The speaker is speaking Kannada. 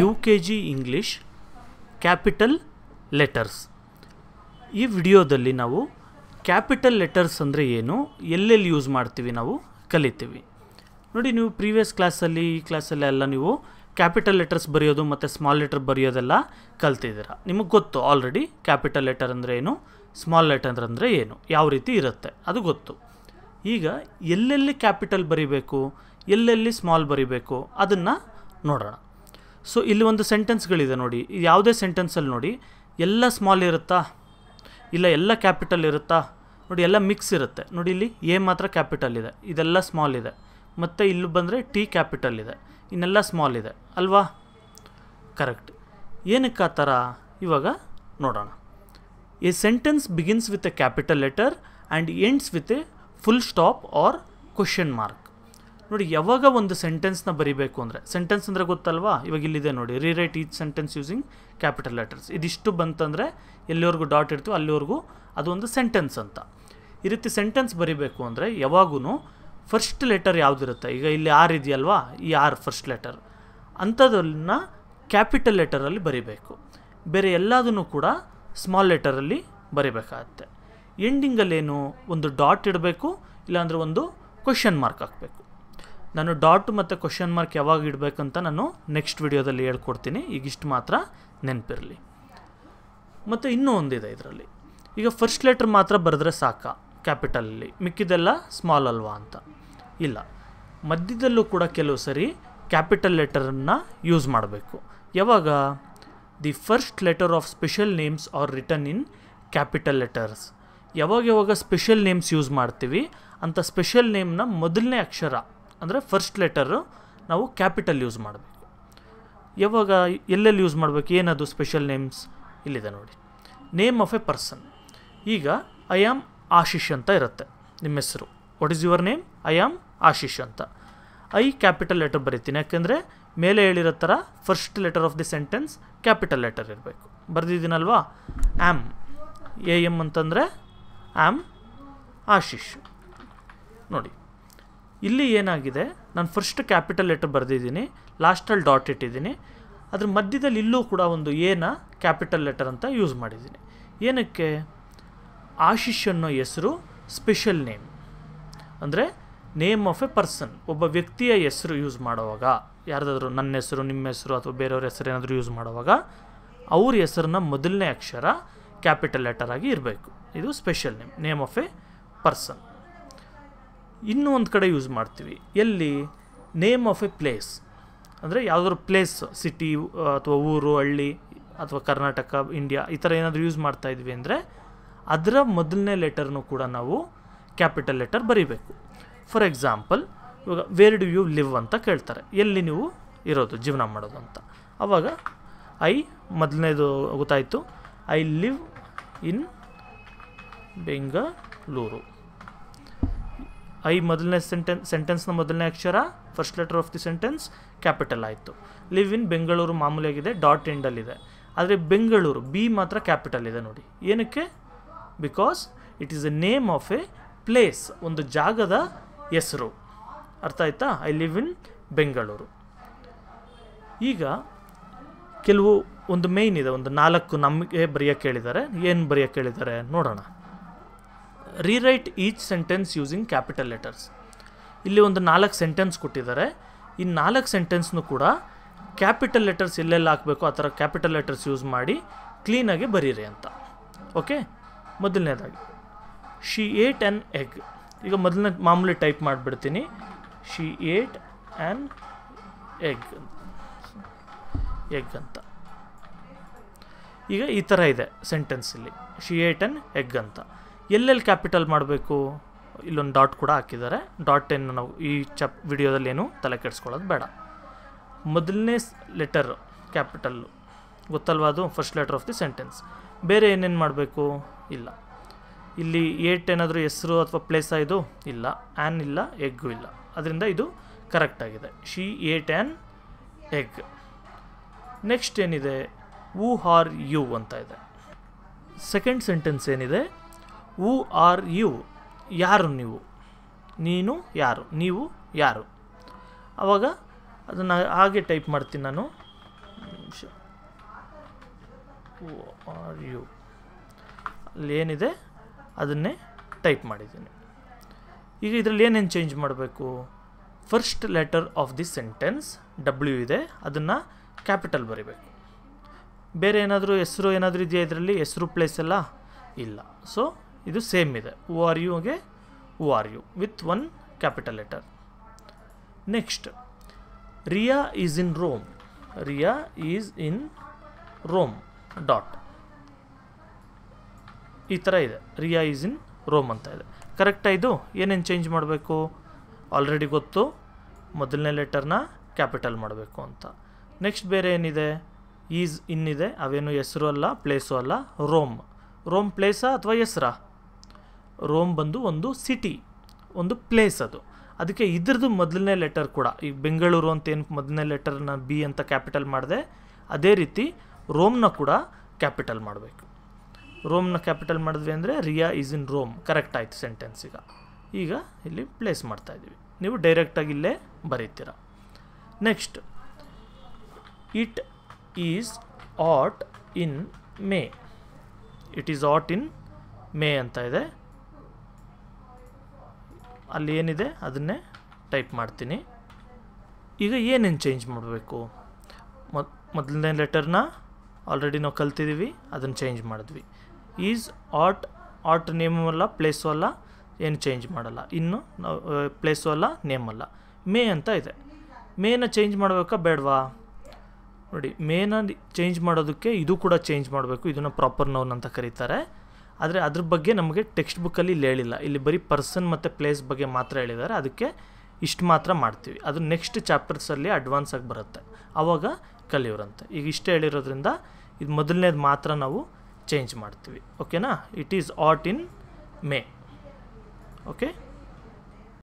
UKG English capital letters. ಈ ವಿಡಿಯೋದಲ್ಲಿ ನಾವು ಕ್ಯಾಪಿಟಲ್ ಲೆಟರ್ಸ್ ಅಂದರೆ ಏನು, ಎಲ್ಲೆಲ್ಲಿ ಯೂಸ್ ಮಾಡ್ತೀವಿ ನಾವು ಕಲಿತೀವಿ. ನೋಡಿ, ನೀವು ಪ್ರೀವಿಯಸ್ ಕ್ಲಾಸಲ್ಲಿ ಈ ಕ್ಲಾಸಲ್ಲಿ ಎಲ್ಲ ನೀವು ಕ್ಯಾಪಿಟಲ್ ಲೆಟರ್ಸ್ ಬರೆಯೋದು ಮತ್ತು ಸ್ಮಾಲ್ ಲೆಟರ್ ಬರೆಯೋದೆಲ್ಲ ಕಲ್ತಿದ್ದೀರ. ನಿಮಗೆ ಗೊತ್ತು ಆಲ್ರೆಡಿ ಕ್ಯಾಪಿಟಲ್ ಲೆಟರ್ ಅಂದರೆ ಏನು, ಸ್ಮಾಲ್ ಲೆಟರ್ ಅಂದರೆ ಏನು, ಯಾವ ರೀತಿ ಇರುತ್ತೆ ಅದು ಗೊತ್ತು. ಈಗ ಎಲ್ಲೆಲ್ಲಿ ಕ್ಯಾಪಿಟಲ್ ಬರಿಬೇಕು, ಎಲ್ಲೆಲ್ಲಿ ಸ್ಮಾಲ್ ಬರಿಬೇಕು ಅದನ್ನು ನೋಡೋಣ. ಸೊ ಇಲ್ಲಿ ಒಂದು ಸೆಂಟೆನ್ಸ್ಗಳಿದೆ ನೋಡಿ, ಯಾವುದೇ ಸೆಂಟೆನ್ಸಲ್ಲಿ ನೋಡಿ ಎಲ್ಲ ಸ್ಮಾಲ್ ಇರುತ್ತಾ, ಇಲ್ಲ ಎಲ್ಲ ಕ್ಯಾಪಿಟಲ್ ಇರುತ್ತಾ, ನೋಡಿ ಎಲ್ಲ ಮಿಕ್ಸ್ ಇರುತ್ತೆ. ನೋಡಿ ಇಲ್ಲಿ ಎ ಮಾತ್ರ ಕ್ಯಾಪಿಟಲ್ ಇದೆ, ಇದೆಲ್ಲ ಸ್ಮಾಲ್ ಇದೆ. ಮತ್ತು ಇಲ್ಲಿ ಬಂದರೆ ಟಿ ಕ್ಯಾಪಿಟಲ್ ಇದೆ, ಇನ್ನೆಲ್ಲ ಸ್ಮಾಲ್ ಇದೆ ಅಲ್ವಾ? ಕರೆಕ್ಟ್. ಏನಕ್ಕೆ ಆ ಥರ ಇವಾಗ ನೋಡೋಣ. A sentence begins with a capital letter and ends with a full stop or question mark. ನೋಡಿ, ಯಾವಾಗ ಒಂದು ಸೆಂಟೆನ್ಸ್ನ ಬರಿಬೇಕು ಅಂದರೆ, ಸೆಂಟೆನ್ಸ್ ಅಂದರೆ ಗೊತ್ತಲ್ವಾ, ಇವಾಗ ಇಲ್ಲಿದೆ ನೋಡಿ, rewrite each sentence using capital letters. ಇದಿಷ್ಟು ಬಂತಂದರೆ ಎಲ್ಲಿವರೆಗೂ ಡಾಟ್ ಇರ್ತೀವೋ ಅಲ್ಲಿವರೆಗೂ ಅದು ಒಂದು ಸೆಂಟೆನ್ಸ್ ಅಂತ. ಈ ರೀತಿ ಸೆಂಟೆನ್ಸ್ ಬರಿಬೇಕು ಅಂದರೆ ಯಾವಾಗೂ ಫಸ್ಟ್ ಲೆಟರ್ ಯಾವುದಿರುತ್ತೆ, ಈಗ ಇಲ್ಲಿ ಆರ್ ಇದೆಯಲ್ವಾ, ಈ ಆರ್ ಫಸ್ಟ್ ಲೆಟರ್ ಅಂಥದನ್ನ ಕ್ಯಾಪಿಟಲ್ ಲೆಟರಲ್ಲಿ ಬರಿಬೇಕು. ಬೇರೆ ಎಲ್ಲದನ್ನು ಕೂಡ ಸ್ಮಾಲ್ ಲೆಟರಲ್ಲಿ ಬರಿಬೇಕಾಗತ್ತೆ. ಎಂಡಿಂಗಲ್ಲೇನು ಒಂದು ಡಾಟ್ ಇಡಬೇಕು, ಇಲ್ಲಾಂದರೆ ಒಂದು ಕ್ವಶನ್ ಮಾರ್ಕ್ ಹಾಕಬೇಕು. ನಾನು ಡಾಟ್ ಮತ್ತು ಕ್ವಶನ್ ಮಾರ್ಕ್ ಯಾವಾಗ ಇಡಬೇಕಂತ ನಾನು ನೆಕ್ಸ್ಟ್ ವಿಡಿಯೋದಲ್ಲಿ ಹೇಳ್ಕೊಡ್ತೀನಿ, ಈಗಿಷ್ಟು ಮಾತ್ರ ನೆನಪಿರಲಿ. ಮತ್ತು ಇನ್ನೂ ಒಂದಿದೆ ಇದರಲ್ಲಿ, ಈಗ ಫಸ್ಟ್ ಲೆಟರ್ ಮಾತ್ರ ಬರೆದ್ರೆ ಸಾಕ ಕ್ಯಾಪಿಟಲಲ್ಲಿ, ಮಿಕ್ಕಿದೆಲ್ಲ ಸ್ಮಾಲ್ ಅಲ್ವಾ ಅಂತ. ಇಲ್ಲ, ಮಧ್ಯದಲ್ಲೂ ಕೂಡ ಕೆಲವು ಸರಿ ಕ್ಯಾಪಿಟಲ್ ಲೆಟರನ್ನು ಯೂಸ್ ಮಾಡಬೇಕು. ಯಾವಾಗ the first letter of special names are written in capital letters. ಯಾವಾಗ ಸ್ಪೆಷಲ್ ನೇಮ್ಸ್ ಯೂಸ್ ಮಾಡ್ತೀವಿ ಅಂಥ ಸ್ಪೆಷಲ್ ನೇಮ್ನ ಮೊದಲನೇ ಅಕ್ಷರ ಅಂದರೆ ಫಸ್ಟ್ ಲೆಟರು ನಾವು ಕ್ಯಾಪಿಟಲ್ ಯೂಸ್ ಮಾಡಬೇಕು. ಯಾವಾಗ ಎಲ್ಲೆಲ್ಲಿ ಯೂಸ್ ಮಾಡಬೇಕು, ಏನದು ಸ್ಪೆಷಲ್ ನೇಮ್ಸ್ ಇಲ್ಲಿದೆ ನೋಡಿ. ನೇಮ್ ಆಫ್ ಎ ಪರ್ಸನ್, ಈಗ ಐ ಆಮ್ ಆಶಿಷ್ ಅಂತ ಇರುತ್ತೆ ನಿಮ್ಮ ಹೆಸರು. What is your name? I am Ashish ಅಂತ. ಐ ಕ್ಯಾಪಿಟಲ್ ಲೆಟರ್ ಬರಿತೀನಿ, ಯಾಕೆಂದರೆ ಮೇಲೆ ಹೇಳಿರೋ ಥರ first letter of the sentence capital letter ಇರಬೇಕು. ಬರೆದಿದ್ದೀನಲ್ವಾ, ಆ್ಯಮ್ ಎ ಎಮ್ ಅಂತಂದರೆ ಆ್ಯಮ್ ಆಶಿಷ್. ನೋಡಿ ಇಲ್ಲಿ ಏನಾಗಿದೆ, ನಾನು ಫಸ್ಟ್ ಕ್ಯಾಪಿಟಲ್ ಲೆಟರ್ ಬರೆದಿದ್ದೀನಿ, ಲಾಸ್ಟಲ್ಲಿ ಡಾಟ್ ಇಟ್ಟಿದ್ದೀನಿ, ಅದ್ರ ಮಧ್ಯದಲ್ಲಿ ಇಲ್ಲೂ ಕೂಡ ಒಂದು ಎನ ಕ್ಯಾಪಿಟಲ್ ಲೆಟರ್ ಅಂತ ಯೂಸ್ ಮಾಡಿದ್ದೀನಿ. ಏನಕ್ಕೆ? ಆಶಿಷ್ ಅನ್ನೋ ಹೆಸರು ಸ್ಪೆಷಲ್ ನೇಮ್, ಅಂದರೆ ನೇಮ್ ಆಫ್ ಎ ಪರ್ಸನ್, ಒಬ್ಬ ವ್ಯಕ್ತಿಯ ಹೆಸರು ಯೂಸ್ ಮಾಡುವಾಗ, ಯಾರ್ದಾದ್ರು ನನ್ನ ಹೆಸರು, ನಿಮ್ಮ ಹೆಸರು ಅಥವಾ ಬೇರೆಯವ್ರ ಹೆಸರು ಏನಾದರೂ ಯೂಸ್ ಮಾಡುವಾಗ ಅವ್ರ ಹೆಸರನ್ನ ಮೊದಲನೇ ಅಕ್ಷರ ಕ್ಯಾಪಿಟಲ್ ಲೆಟರ್ ಆಗಿ ಇರಬೇಕು. ಇದು special name, name of A person. ಇನ್ನೂ ಒಂದು ಕಡೆ ಯೂಸ್ ಮಾಡ್ತೀವಿ, ಎಲ್ಲಿ? ನೇಮ್ ಆಫ್ ಎ ಪ್ಲೇಸ್, ಅಂದರೆ ಯಾವುದಾದ್ರು ಪ್ಲೇಸ್, ಸಿಟಿ ಅಥವಾ ಊರು, ಹಳ್ಳಿ ಅಥವಾ ಕರ್ನಾಟಕ, ಇಂಡಿಯಾ, ಈ ಥರ ಏನಾದರೂ ಯೂಸ್ ಮಾಡ್ತಾಯಿದ್ವಿ ಅಂದರೆ ಅದರ ಮೊದಲನೇ ಲೆಟರ್ನು ಕೂಡ ನಾವು ಕ್ಯಾಪಿಟಲ್ ಲೆಟರ್ ಬರೀಬೇಕು. ಫಾರ್ ಎಕ್ಸಾಂಪಲ್, ಇವಾಗ ವೇರ್ ಡು ಯು ಲಿವ್ ಅಂತ ಕೇಳ್ತಾರೆ, ಎಲ್ಲಿ ನೀವು ಇರೋದು, ಜೀವನ ಮಾಡೋದು ಅಂತ. ಆವಾಗ ಐ ಮೊದಲನೇದು ಗೊತ್ತಾಯಿತು, I live in Bengaluru. I ಮೊದಲನೇ ಸೆಂಟೆನ್ಸ್ನ ಮೊದಲನೇ ಅಕ್ಷರ first letter of the sentence capital ಆಯಿತು. ಲಿವ್ ಇನ್ ಬೆಂಗಳೂರು ಮಾಮೂಲಿಯಾಗಿದೆ, ಡಾಟ್ ಎಂಡಲ್ಲಿದೆ. ಆದರೆ ಬೆಂಗಳೂರು ಬಿ ಮಾತ್ರ ಕ್ಯಾಪಿಟಲ್ ಇದೆ ನೋಡಿ. ಏನಕ್ಕೆ? Because it is a name of a place, ಒಂದು ಜಾಗದ ಹೆಸರು. ಅರ್ಥ ಆಯ್ತಾ? I live in Bengaluru. ಈಗ ಕೆಲವು ಒಂದು ಮೇಯ್ನ್ ಇದೆ, ಒಂದು 4 ನಮಗೆ ಬರೆಯೋಕ್ಕೆ ಹೇಳಿದ್ದಾರೆ. ಏನು ಬರೆಯೋಕ್ಕೆ ಹೇಳಿದ್ದಾರೆ ನೋಡೋಣ. Rewrite each sentence using capital letters. ಇಲ್ಲಿ ಒಂದು 4 ಸೆಂಟೆನ್ಸ್ ಕೊಟ್ಟಿದ್ದಾರೆ. ಈ 4 ಸೆಂಟೆನ್ಸ್ನು ಕೂಡ ಕ್ಯಾಪಿಟಲ್ ಲೆಟರ್ಸ್ ಎಲ್ಲೆಲ್ಲ ಹಾಕಬೇಕು ಆ ಥರ ಕ್ಯಾಪಿಟಲ್ ಲೆಟರ್ಸ್ ಯೂಸ್ ಮಾಡಿ ಕ್ಲೀನಾಗಿ ಬರೀರಿ ಅಂತ. ಓಕೆ, ಮೊದಲನೇದಾಗಿ ಶಿ ಏಟ್ ಆ್ಯನ್ ಎಗ್. ಈಗ ಮೊದಲನೇ ಮಾಮೂಲಿ ಟೈಪ್ ಮಾಡಿಬಿಡ್ತೀನಿ, ಶಿ ಏಟ್ ಆ್ಯನ್ ಎಗ್ ಅಂತ. ಈಗ ಈ ಥರ ಇದೆ ಸೆಂಟೆನ್ಸಲ್ಲಿ, ಶಿ ಏಟ್ ಆ್ಯನ್ ಎಗ್ ಅಂತ. ಎಲ್ಲೆಲ್ಲಿ ಕ್ಯಾಪಿಟಲ್ ಮಾಡಬೇಕು, ಇಲ್ಲೊಂದು ಡಾಟ್ ಕೂಡ ಹಾಕಿದ್ದಾರೆ. ಡಾಟ್ ಏನು ನಾವು ಈ ವಿಡಿಯೋದಲ್ಲಿ ಏನು ತಲೆ ಕೆಡಿಸ್ಕೊಳ್ಳೋದು ಬೇಡ. ಮೊದಲನೇ ಲೆಟರ್ ಕ್ಯಾಪಿಟಲ್ಲು ಗೊತ್ತಲ್ವಾ, ಅದು first letter of the sentence. ಬೇರೆ ಏನೇನು ಮಾಡಬೇಕು? ಇಲ್ಲ. ಇಲ್ಲಿ ಏಟ್ ಏನಾದರೂ ಹೆಸರು ಅಥವಾ ಪ್ಲೇಸ ಇದು? ಇಲ್ಲ. ಆ್ಯನ್ ಇಲ್ಲ, ಎಗ್ಗು ಇಲ್ಲ. ಅದರಿಂದ ಇದು ಕರೆಕ್ಟಾಗಿದೆ, she ate an egg. Next ಏನಿದೆ, ಹೂ ಆರ್ ಯು ಅಂತ ಇದೆ. ಸೆಕೆಂಡ್ ಸೆಂಟೆನ್ಸ್ ಏನಿದೆ, ಹೂ ಆರ್ ಯು, ಯಾರು ನೀವು, ನೀನು ಯಾರು, ನೀವು ಯಾರು. ಆವಾಗ ಅದನ್ನು ಹಾಗೆ ಟೈಪ್ ಮಾಡ್ತೀನಿ ನಾನು, ನಿಮಿಷ. ಆರ್ ಯು ಅಲ್ಲಿ ಏನಿದೆ ಅದನ್ನೇ ಟೈಪ್ ಮಾಡಿದ್ದೀನಿ. ಈಗ ಇದರಲ್ಲಿ ಏನೇನು ಚೇಂಜ್ ಮಾಡಬೇಕು? First letter of the sentence W ಇದೆ, ಅದನ್ನು ಕ್ಯಾಪಿಟಲ್ ಬರೀಬೇಕು. ಬೇರೆ ಏನಾದರೂ ಹೆಸರು ಏನಾದರೂ ಇದೆಯಾ ಇದರಲ್ಲಿ? ಹೆಸರು ಪ್ಲೇಸ್ ಎಲ್ಲ ಇಲ್ಲ. ಸೊ ಇದು ಸೇಮ್ ಇದೆ. ಹೂ ಆರ್ ಯುಗೆ who are you with one capital letter. Next, Riya is in Rome. Riya is in Rome dot ಈ ಥರ ಇದೆ. ರಿಯಾ ಈಸ್ ಇನ್ ರೋಮ್ ಅಂತ ಇದೆ. ಕರೆಕ್ಟಾ? ಇದು ಏನೇನು ಚೇಂಜ್ ಮಾಡಬೇಕು? ಆಲ್ರೆಡಿ ಗೊತ್ತು, ಮೊದಲನೇ ಲೆಟರ್ನ ಕ್ಯಾಪಿಟಲ್ ಮಾಡಬೇಕು ಅಂತ. ನೆಕ್ಸ್ಟ್ ಬೇರೆ ಏನಿದೆ? ಈಸ್ ಇನ್ನಿದೆ, ಅವೇನು ಹೆಸರು ಅಲ್ಲ ಪ್ಲೇಸು ಅಲ್ಲ. ರೋಮ್, ರೋಮ್ ಪ್ಲೇಸಾ ಅಥವಾ ಹೆಸರಾ? ರೋಮ್ ಬಂದು ಒಂದು ಸಿಟಿ, ಒಂದು ಪ್ಲೇಸ್ ಅದು. ಅದಕ್ಕೆ ಇದ್ರದ್ದು ಮೊದಲನೇ ಲೆಟರ್ ಕೂಡ, ಈಗ ಬೆಂಗಳೂರು ಅಂತ ಏನು ಮೊದಲನೇ ಲೆಟರ್ನ ಬಿ ಅಂತ ಕ್ಯಾಪಿಟಲ್ ಮಾಡಿದೆ, ಅದೇ ರೀತಿ ರೋಮ್ನ ಕೂಡ ಕ್ಯಾಪಿಟಲ್ ಮಾಡಬೇಕು. ರೋಮ್ನ ಕ್ಯಾಪಿಟಲ್ ಮಾಡಿದ್ವಿ ಅಂದರೆ Riya is in Rome correct ಆಯಿತು ಸೆಂಟೆನ್ಸ್. ಈಗ ಇಲ್ಲಿ ಪ್ಲೇಸ್ ಮಾಡ್ತಾಯಿದ್ದೀವಿ, ನೀವು ಡೈರೆಕ್ಟಾಗಿ ಇಲ್ಲೇ ಬರೀತೀರ. Next, it is at in May. It is at in May ಅಂತ ಇದೆ, ಅಲ್ಲಿ ಏನಿದೆ ಅದನ್ನೇ ಟೈಪ್ ಮಾಡ್ತೀನಿ. ಈಗ ಏನೇನು ಚೇಂಜ್ ಮಾಡಬೇಕು? ಮೊದಲನೇ ಲೆಟರ್ನ ಆಲ್ರೆಡಿ ನಾವು ಕಲ್ತಿದ್ದೀವಿ, ಅದನ್ನು ಚೇಂಜ್ ಮಾಡಿದ್ವಿ. ಈಸ್ ಆಟ್, ಆಟ್ ನೇಮು ಅಲ್ಲ ಪ್ಲೇಸು ಅಲ್ಲ, ಏನು ಚೇಂಜ್ ಮಾಡಲ್ಲ. ಇನ್ನು ನಾವು ಪ್ಲೇಸು ಅಲ್ಲ ನೇಮ್ ಅಲ್ಲ. ಮೇ ಅಂತ ಇದೆ, ಮೇನ ಚೇಂಜ್ ಮಾಡಬೇಕಾ ಬೇಡವಾ? ನೋಡಿ, ಮೇನ ಚೇಂಜ್ ಮಾಡೋದಕ್ಕೆ ಇದು ಕೂಡ ಚೇಂಜ್ ಮಾಡಬೇಕು. ಇದನ್ನು ಪ್ರಾಪರ್ ನೌನ್ ಅಂತ ಕರೀತಾರೆ. ಆದರೆ ಅದ್ರ ಬಗ್ಗೆ ನಮಗೆ ಟೆಕ್ಸ್ಟ್ ಬುಕ್ಕಲ್ಲಿ ಇಲ್ಲಿ ಹೇಳಿಲ್ಲ, ಇಲ್ಲಿ ಬರೀ ಪರ್ಸನ್ ಮತ್ತು ಪ್ಲೇಸ್ ಬಗ್ಗೆ ಮಾತ್ರ ಹೇಳಿದ್ದಾರೆ. ಅದಕ್ಕೆ ಇಷ್ಟು ಮಾತ್ರ ಮಾಡ್ತೀವಿ, ಅದು ನೆಕ್ಸ್ಟ್ ಚಾಪ್ಟರ್ಸಲ್ಲಿ ಅಡ್ವಾನ್ಸಾಗಿ ಬರುತ್ತೆ, ಆವಾಗ ಕಲಿಯೋರಂತೆ. ಈಗ ಇಷ್ಟೇ ಹೇಳಿರೋದ್ರಿಂದ ಇದು ಮೊದಲನೇದು ಮಾತ್ರ ನಾವು ಚೇಂಜ್ ಮಾಡ್ತೀವಿ. ಓಕೆನಾ? It is at in May. Okay.